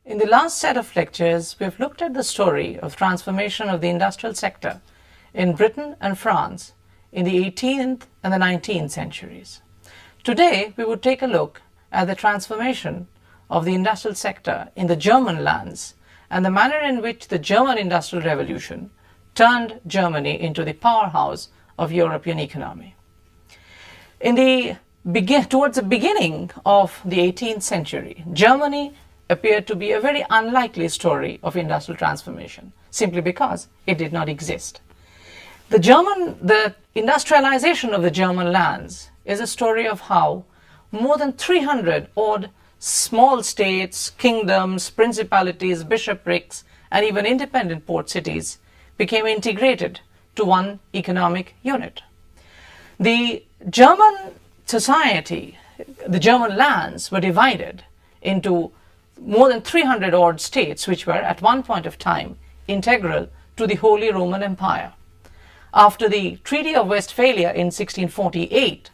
In the last set of lectures, we've looked at the story of transformation of the industrial sector in Britain and France in the 18th and the 19th centuries. Today, we would take a look at the transformation of the industrial sector in the German lands and the manner in which the German Industrial Revolution turned Germany into the powerhouse of European economy. Towards the beginning of the 18th century, Germany appeared to be a very unlikely story of industrial transformation, simply because it did not exist. The industrialization of the German lands is a story of how more than 300 odd small states, kingdoms, principalities, bishoprics, and even independent port cities became integrated to one economic unit. The German society, the German lands were divided into more than 300 odd states which were at one point of time integral to the Holy Roman Empire. After the Treaty of Westphalia in 1648,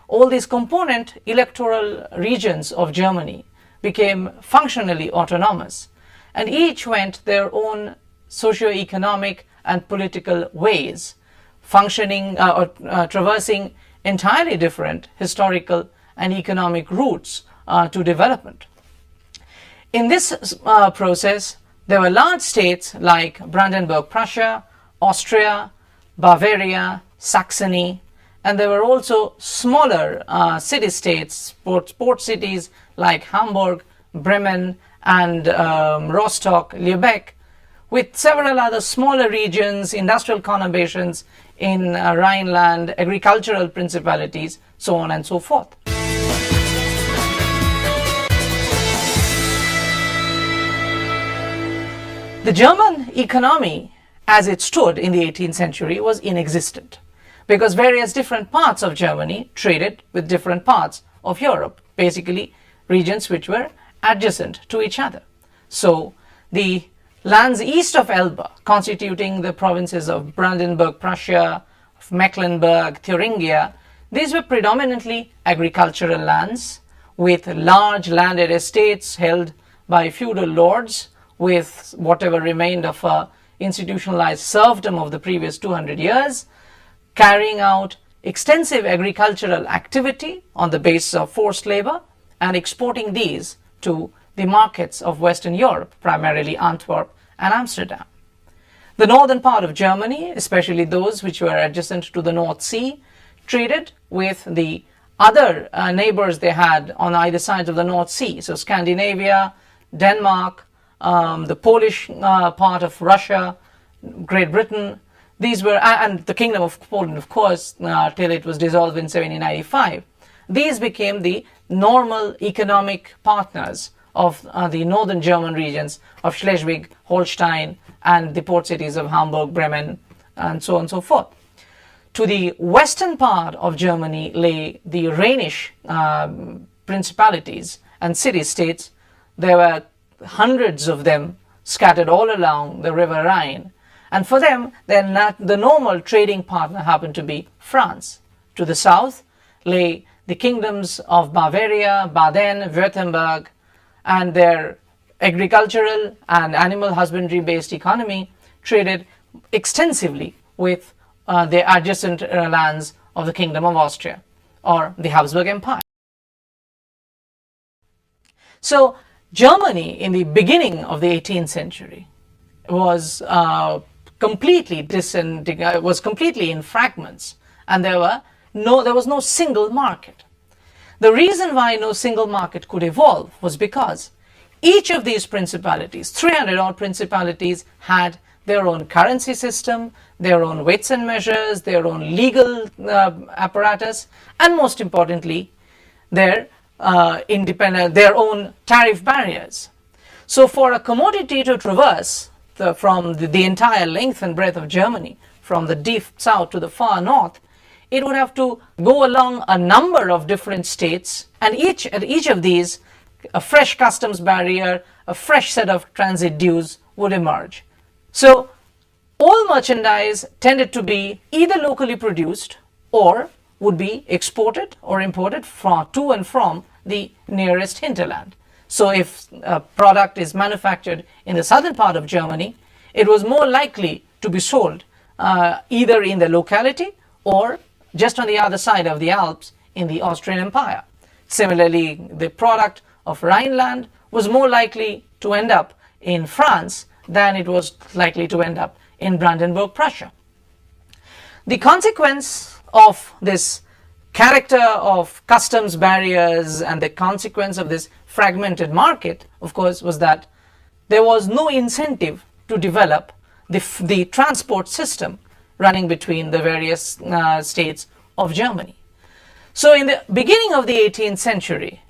all these component electoral regions of Germany became functionally autonomous, and each went their own socio-economic and political ways, functioning or traversing entirely different historical and economic routes to development. In this process, there were large states like Brandenburg, Prussia, Austria, Bavaria, Saxony, and there were also smaller city-states, port cities like Hamburg, Bremen, and Rostock, Lübeck, with several other smaller regions, industrial conurbations in Rhineland, agricultural principalities, so on and so forth. The German economy, as it stood in the 18th century, was inexistent because various different parts of Germany traded with different parts of Europe, basically regions which were adjacent to each other. So the lands east of Elbe, constituting the provinces of Brandenburg, Prussia, of Mecklenburg, Thuringia, these were predominantly agricultural lands with large landed estates held by feudal lords with whatever remained of institutionalized serfdom of the previous 200 years, carrying out extensive agricultural activity on the basis of forced labor and exporting these to the markets of Western Europe, primarily Antwerp and Amsterdam. The northern part of Germany, especially those which were adjacent to the North Sea, traded with the other neighbors they had on either side of the North Sea, so Scandinavia, Denmark, the Polish part of Russia, Great Britain. These were, and the Kingdom of Poland, of course, till it was dissolved in 1795. These became the normal economic partners of the northern German regions of Schleswig, Holstein, and the port cities of Hamburg, Bremen, and so on and so forth. To the western part of Germany lay the Rhenish principalities and city-states. There were hundreds of them scattered all along the river Rhine. And for them, the normal trading partner happened to be France. To the south lay the kingdoms of Bavaria, Baden, Württemberg, and their agricultural and animal husbandry-based economy traded extensively with the adjacent lands of the Kingdom of Austria or the Habsburg Empire. So Germany in the beginning of the 18th century was completely in fragments, and there was no single market. The reason why no single market could evolve was because each of these principalities, 300 odd principalities, had their own currency system, their own weights and measures, their own legal apparatus, and most importantly, their own tariff barriers. So for a commodity to traverse from the entire length and breadth of Germany, from the deep south to the far north, it would have to go along a number of different states, and at each of these, a fresh customs barrier, a fresh set of transit dues would emerge. So all merchandise tended to be either locally produced or would be exported or imported to and from the nearest hinterland. So if a product is manufactured in the southern part of Germany, it was more likely to be sold either in the locality or just on the other side of the Alps in the Austrian Empire. Similarly, the product of Rhineland was more likely to end up in France than it was likely to end up in Brandenburg, Prussia. The consequence of this character of customs barriers and the consequence of this fragmented market, of course, was that there was no incentive to develop the transport system running between the various states of Germany. So in the beginning of the 18th century,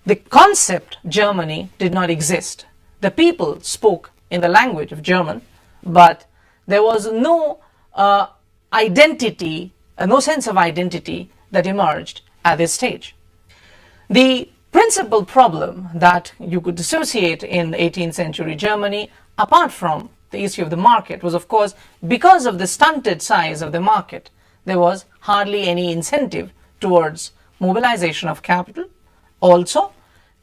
the concept Germany did not exist. The people spoke in the language of German, but there was no identity, no sense of identity that emerged at this stage. The principal problem that you could associate in 18th century Germany, apart from the issue of the market, was of course because of the stunted size of the market, there was hardly any incentive towards mobilization of capital. Also,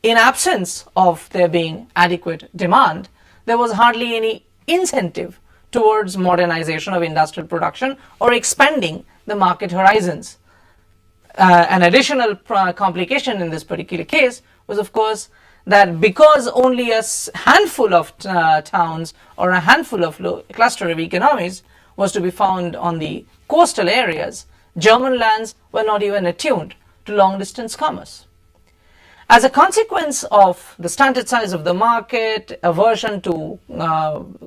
in absence of there being adequate demand, there was hardly any incentive towards modernization of industrial production or expanding the market horizons. An additional complication in this particular case was, of course, that because only a handful of towns or a handful of cluster of economies was to be found on the coastal areas, German lands were not even attuned to long-distance commerce. As a consequence of the stunted size of the market, aversion to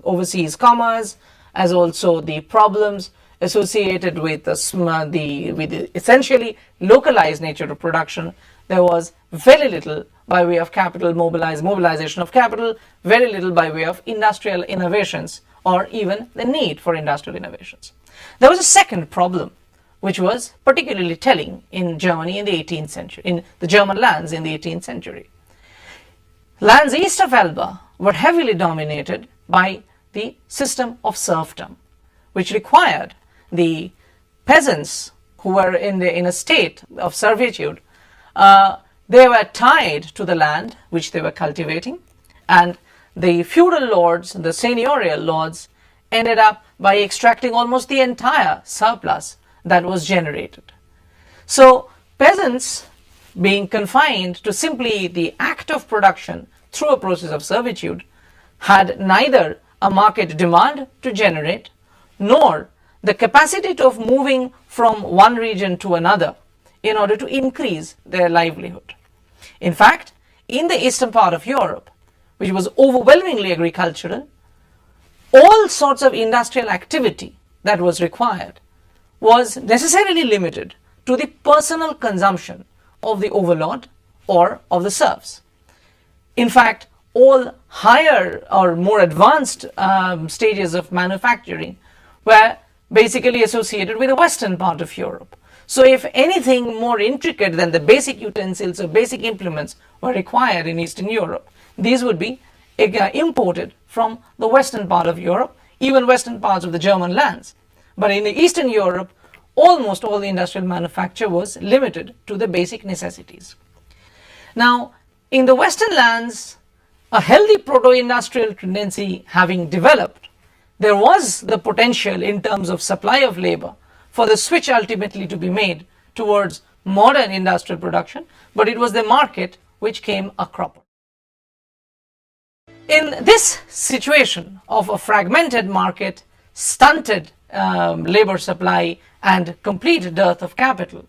overseas commerce, as also the problems associated with the essentially localized nature of production, there was very little by way of capital mobilization of capital, very little by way of industrial innovations or even the need for industrial innovations. There was a second problem which was particularly telling in Germany in the 18th century, in the German lands in the 18th century. Lands east of Elbe were heavily dominated by the system of serfdom, which required the peasants who were in a state of servitude, they were tied to the land which they were cultivating, and the feudal lords, the seigneurial lords, ended up by extracting almost the entire surplus that was generated. So peasants, being confined to simply the act of production through a process of servitude, had neither a market demand to generate nor the capacity of moving from one region to another in order to increase their livelihood. In fact, in the eastern part of Europe, which was overwhelmingly agricultural, all sorts of industrial activity that was required was necessarily limited to the personal consumption of the overlord or of the serfs. In fact, all higher or more advanced stages of manufacturing were basically associated with the western part of Europe. So if anything more intricate than the basic utensils or basic implements were required in Eastern Europe, these would be imported from the western part of Europe, even western parts of the German lands. But in the Eastern Europe, almost all the industrial manufacture was limited to the basic necessities. Now, in the western lands, a healthy proto-industrial tendency having developed, there was the potential in terms of supply of labor for the switch ultimately to be made towards modern industrial production, but it was the market which came a cropper. In this situation of a fragmented market, stunted labor supply and complete dearth of capital,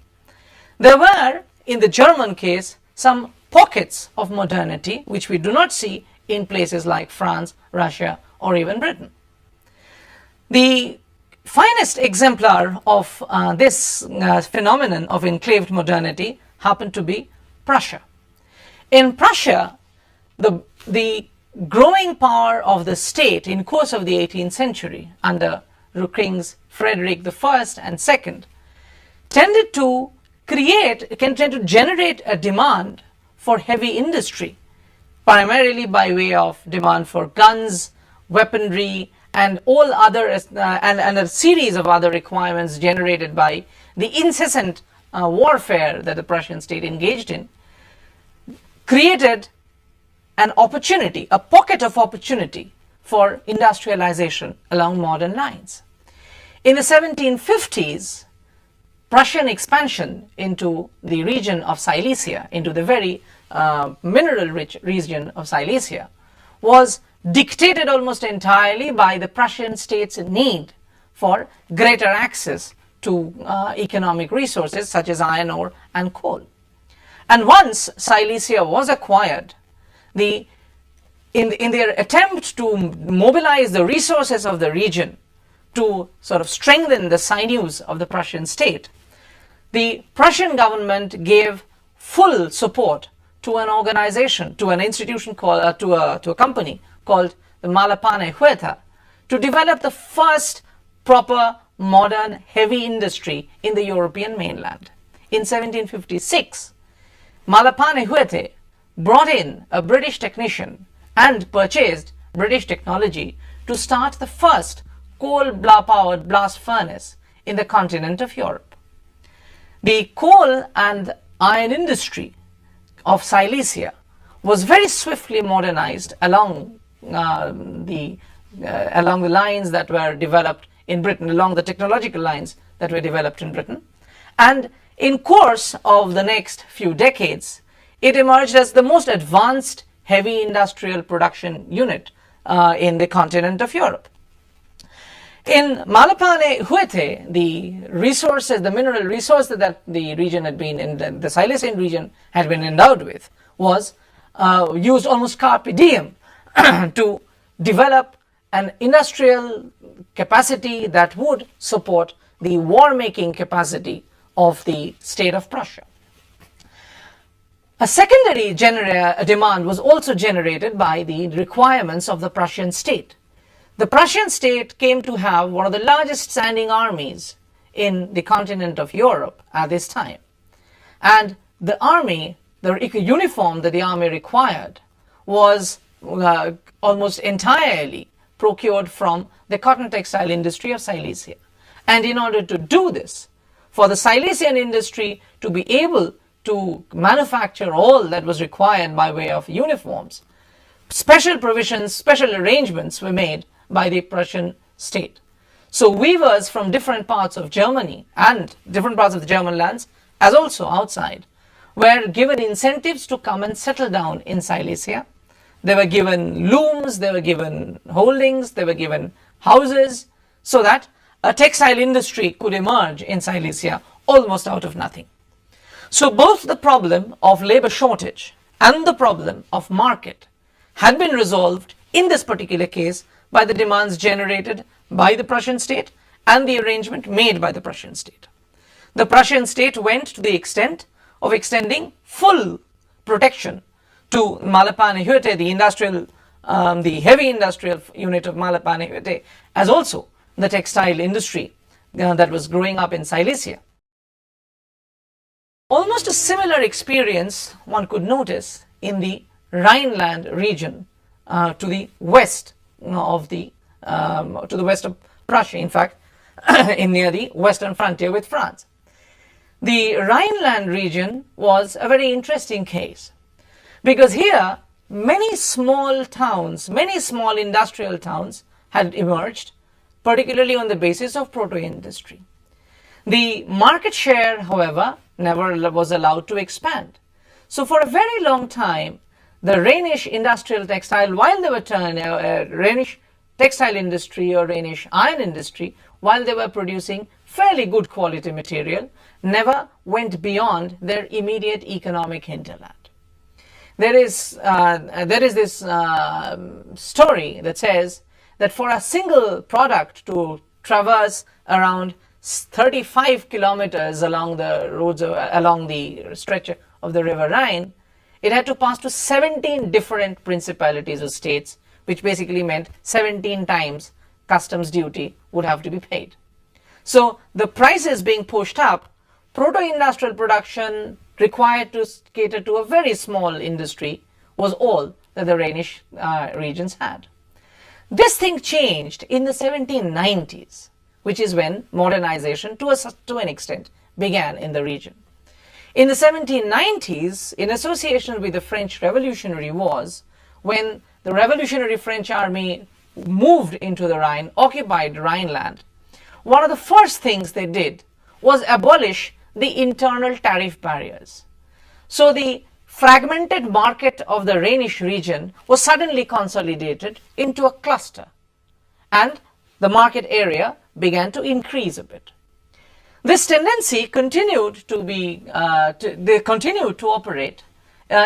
there were, in the German case, some pockets of modernity which we do not see in places like France, Russia, or even Britain. The finest exemplar of this phenomenon of enclaved modernity happened to be Prussia. In Prussia, the growing power of the state in course of the 18th century under Kings Frederick I and II tended to generate a demand for heavy industry, primarily by way of demand for guns, weaponry, and all other and a series of other requirements generated by the incessant warfare that the Prussian state engaged in, created an opportunity, a pocket of opportunity for industrialization along modern lines. In the 1750s, Prussian expansion into the region of Silesia, into the very mineral-rich region of Silesia, was dictated almost entirely by the Prussian state's need for greater access to economic resources such as iron ore and coal. And once Silesia was acquired, in their attempt to mobilize the resources of the region to sort of strengthen the sinews of the Prussian state, the Prussian government gave full support to an organization, to an institution called, to a company called the Malapane Huerta, to develop the first proper modern heavy industry in the European mainland. In 1756, Malapane Huerta brought in a British technician and purchased British technology to start the first coal-powered blast furnace in the continent of Europe. The coal and iron industry of Silesia was very swiftly modernized along the lines that were developed in Britain, along the technological lines that were developed in Britain. And in course of the next few decades, it emerged as the most advanced heavy industrial production unit in the continent of Europe. In Malapane Huerta, the resources, the mineral resources that the region had been in, the Silesian region had been endowed with, was used almost carpe diem to develop an industrial capacity that would support the war-making capacity of the state of Prussia. A secondary demand was also generated by the requirements of the Prussian state. The Prussian state came to have one of the largest standing armies in the continent of Europe at this time. And the army, the uniform that the army required, was almost entirely procured from the cotton textile industry of Silesia. And in order to do this, for the Silesian industry to be able to manufacture all that was required by way of uniforms, special provisions, special arrangements were made by the Prussian state. So weavers from different parts of Germany and different parts of the German lands, as also outside, were given incentives to come and settle down in Silesia. They were given looms, they were given holdings, they were given houses, so that a textile industry could emerge in Silesia almost out of nothing. So both the problem of labor shortage and the problem of market had been resolved in this particular case by the demands generated by the Prussian state and the arrangement made by the Prussian state. The Prussian state went to the extent of extending full protection to Malapane Huerta, the heavy industrial unit of Malapane Huerta, as also the textile industry that was growing up in Silesia. Almost a similar experience one could notice in the Rhineland region to the west of Prussia, in fact, near the western frontier with France. The Rhineland region was a very interesting case because here many small towns, many small industrial towns had emerged, particularly on the basis of proto-industry. The market share, however, never was allowed to expand. So for a very long time, the Rhenish industrial textile, while they were Rhenish textile industry or Rhenish iron industry, while they were producing fairly good quality material, never went beyond their immediate economic hinterland. There is this story that says that for a single product to traverse around 35 kilometers along the roads, along the stretch of the river Rhine, it had to pass to 17 different principalities or states, which basically meant 17 times customs duty would have to be paid. So the prices being pushed up, proto-industrial production required to cater to a very small industry was all that the Rhenish regions had. This thing changed in the 1790s, which is when modernization to an extent began in the region. In the 1790s, in association with the French Revolutionary Wars, when the revolutionary French army moved into the Rhine, occupied Rhineland, one of the first things they did was abolish the internal tariff barriers. So the fragmented market of the Rhenish region was suddenly consolidated into a cluster, and the market area began to increase a bit. This tendency continued to be, they continued to operate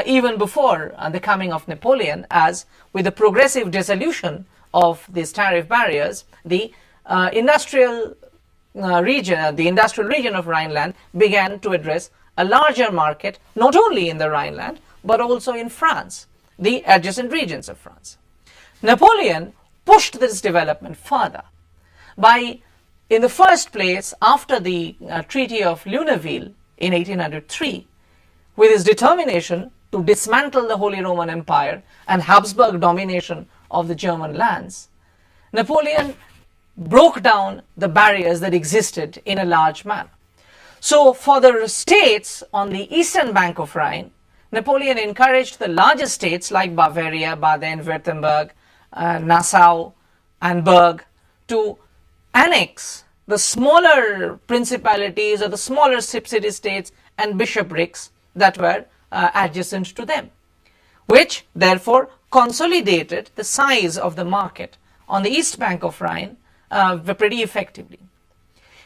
even before the coming of Napoleon, as with the progressive dissolution of these tariff barriers, the industrial region of Rhineland began to address a larger market, not only in the Rhineland, but also in France, the adjacent regions of France. Napoleon pushed this development further by, in the first place, after the Treaty of Luneville in 1803, with his determination to dismantle the Holy Roman Empire and Habsburg domination of the German lands, Napoleon broke down the barriers that existed in a large manner. So for the states on the eastern bank of Rhine, Napoleon encouraged the larger states like Bavaria, Baden-Württemberg, Nassau and Berg to annex the smaller principalities or the smaller city states and bishoprics that were adjacent to them, which therefore consolidated the size of the market on the east bank of Rhine pretty effectively.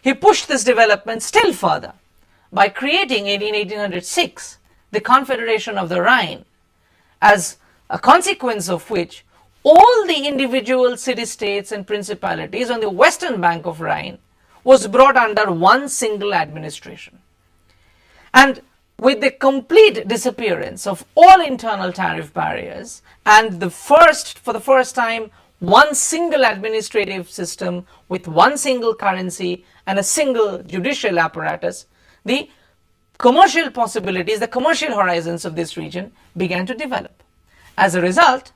He pushed this development still further by creating in 1806 the Confederation of the Rhine, as a consequence of which all the individual city-states and principalities on the western bank of Rhine was brought under one single administration. And with the complete disappearance of all internal tariff barriers and for the first time, one single administrative system with one single currency and a single judicial apparatus, the commercial possibilities, the commercial horizons of this region began to develop. As a result,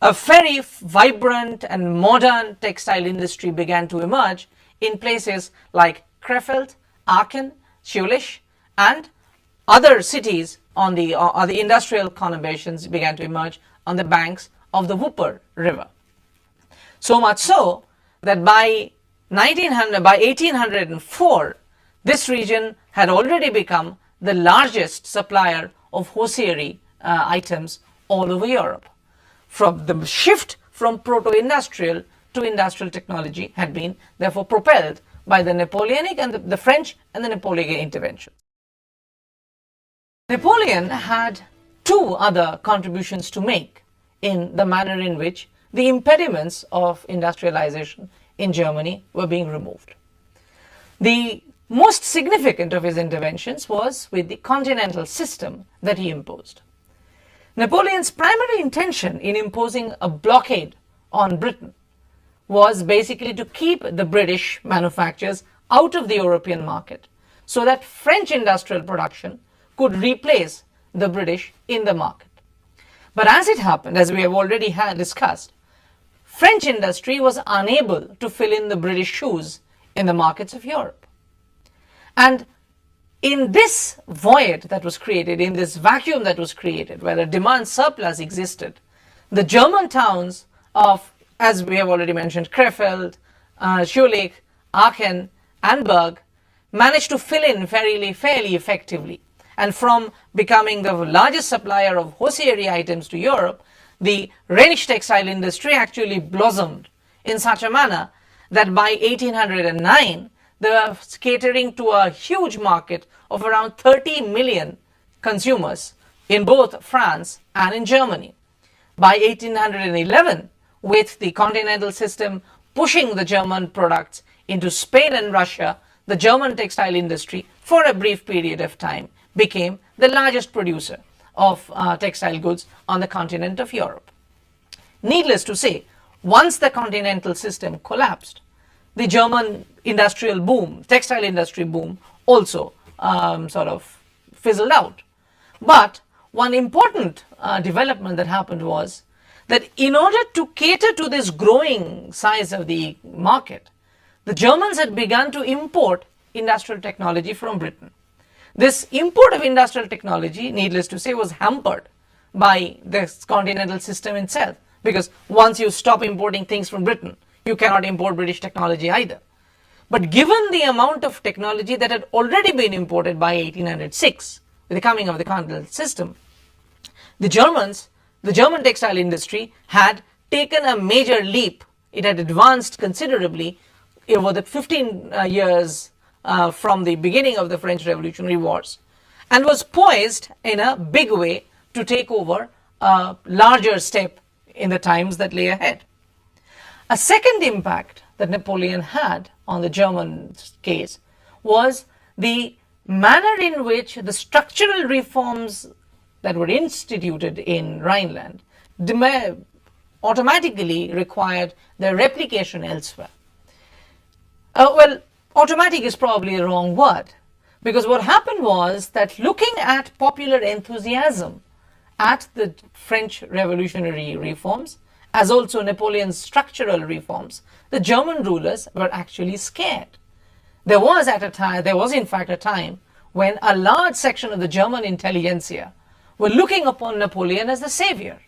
a very vibrant and modern textile industry began to emerge in places like Krefeld, Aachen, Jülich, and other cities on the industrial conurbations began to emerge on the banks of the Wupper River. So much so that by 1804, this region had already become the largest supplier of hosiery items all over Europe. From the shift from proto-industrial to industrial technology had been therefore propelled by the Napoleonic and the French and the Napoleonic intervention. Napoleon had two other contributions to make in the manner in which the impediments of industrialization in Germany were being removed. The most significant of his interventions was with the continental system that he imposed. Napoleon's primary intention in imposing a blockade on Britain was basically to keep the British manufacturers out of the European market so that French industrial production could replace the British in the market. But as it happened, as we have already discussed, French industry was unable to fill in the British shoes in the markets of Europe. And in this void that was created, in this vacuum that was created, where a demand surplus existed, the German towns of, as we have already mentioned, Krefeld, Jülich, Aachen, and Berg managed to fill in fairly effectively. And from becoming the largest supplier of hosiery items to Europe, the Rhenish textile industry actually blossomed in such a manner that by 1809, they were catering to a huge market of around 30 million consumers in both France and in Germany. By 1811, with the continental system pushing the German products into Spain and Russia, the German textile industry, for a brief period of time, became the largest producer of textile goods on the continent of Europe. Needless to say, once the continental system collapsed, the German industrial boom, textile industry boom, also sort of fizzled out. But one important development that happened was that in order to cater to this growing size of the market, the Germans had begun to import industrial technology from Britain. This import of industrial technology, needless to say, was hampered by the continental system itself, because once you stop importing things from Britain, you cannot import British technology either. But given the amount of technology that had already been imported by 1806, with the coming of the continental system, the German textile industry had taken a major leap. It had advanced considerably over the 15 years from the beginning of the French Revolutionary Wars, and was poised in a big way to take over a larger step in the times that lay ahead. A second impact that Napoleon had on the German case was the manner in which the structural reforms that were instituted in Rhineland automatically required their replication elsewhere. Well, automatic is probably the wrong word, because what happened was that, looking at popular enthusiasm at the French revolutionary reforms, as also Napoleon's structural reforms, the German rulers were actually scared. There was in fact a time when a large section of the German intelligentsia were looking upon Napoleon as the savior.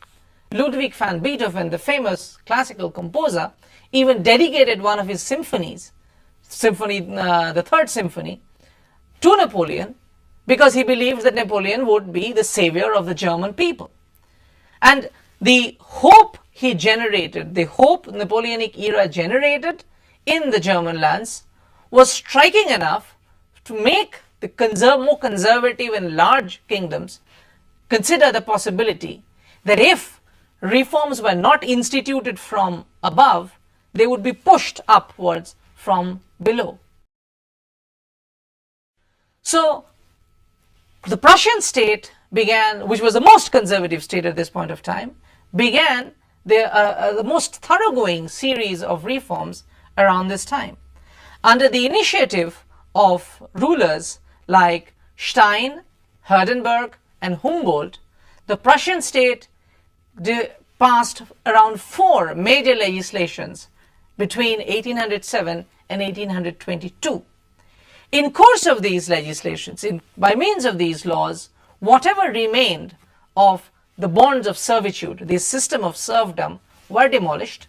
Ludwig van Beethoven, the famous classical composer, even dedicated one of his symphonies, the Third Symphony, to Napoleon, because he believed that Napoleon would be the savior of the German people. And the hope he generated, the hope Napoleonic era generated in the German lands, was striking enough to make the more conservative and large kingdoms consider the possibility that if reforms were not instituted from above, they would be pushed upwards from below. So the Prussian state began, which was the most conservative state at this point of time, began the most thoroughgoing series of reforms around this time. Under the initiative of rulers like Stein, Hardenberg, and Humboldt, the Prussian state passed around 4 major legislations between 1807 and 1822. In course of these legislations, by means of these laws, whatever remained of the bonds of servitude, the system of serfdom, were demolished.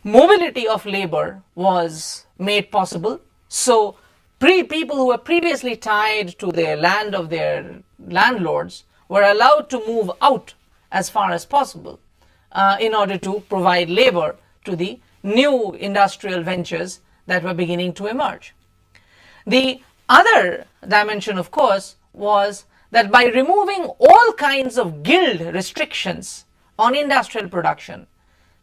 Mobility of labor was made possible. So people who were previously tied to the land of their landlords were allowed to move out as far as possible in order to provide labor to the new industrial ventures that were beginning to emerge. The other dimension, of course, was that by removing all kinds of guild restrictions on industrial production,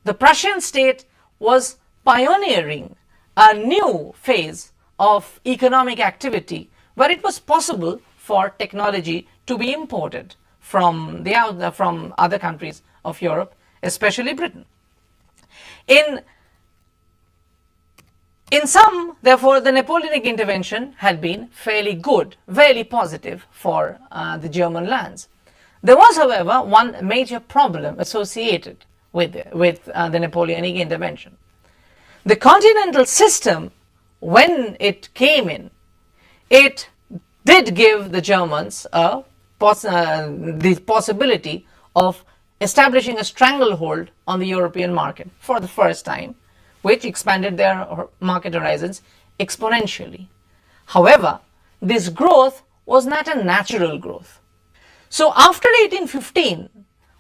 the Prussian state was pioneering a new phase of economic activity where it was possible for technology to be imported from other countries of Europe, especially Britain. In sum, therefore, the Napoleonic intervention had been fairly good, very positive for the German lands. There was, however, one major problem associated with the Napoleonic intervention. The continental system, when it came in, it did give the Germans the possibility of establishing a stranglehold on the European market for the first time, which expanded their market horizons exponentially. However, this growth was not a natural growth. So after 1815,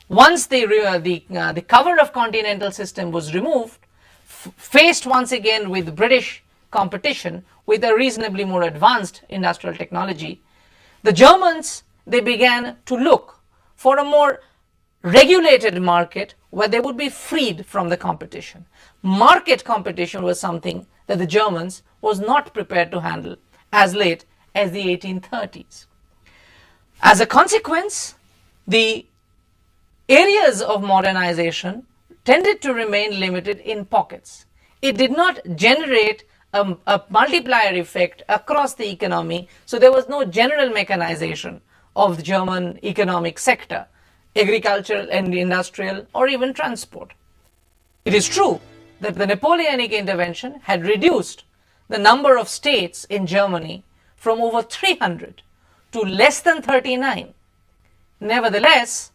once the cover of continental system was removed, faced once again with British competition with a reasonably more advanced industrial technology, the Germans, they began to look for a more regulated market where they would be freed from the competition. Market competition was something that the Germans was not prepared to handle as late as the 1830s. As a consequence, the areas of modernization tended to remain limited in pockets. It did not generate a multiplier effect across the economy, so there was no general mechanization of the German economic sector, agricultural and industrial, or even transport. It is true that the Napoleonic intervention had reduced the number of states in Germany from over 300 to less than 39. Nevertheless,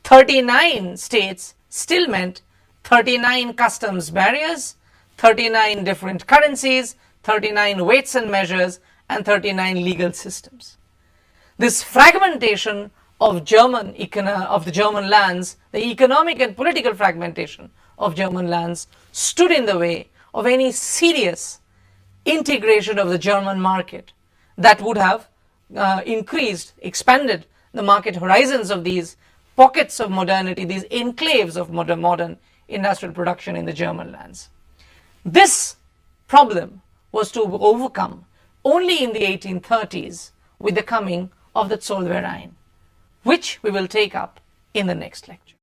39 states still meant 39 customs barriers, 39 different currencies, 39 weights and measures, and 39 legal systems. This fragmentation of the German lands, the economic and political fragmentation of German lands, stood in the way of any serious integration of the German market that would have expanded the market horizons of these pockets of modernity, these enclaves of modern industrial production in the German lands. This problem was to be overcome only in the 1830s with the coming of the Zollverein, which we will take up in the next lecture.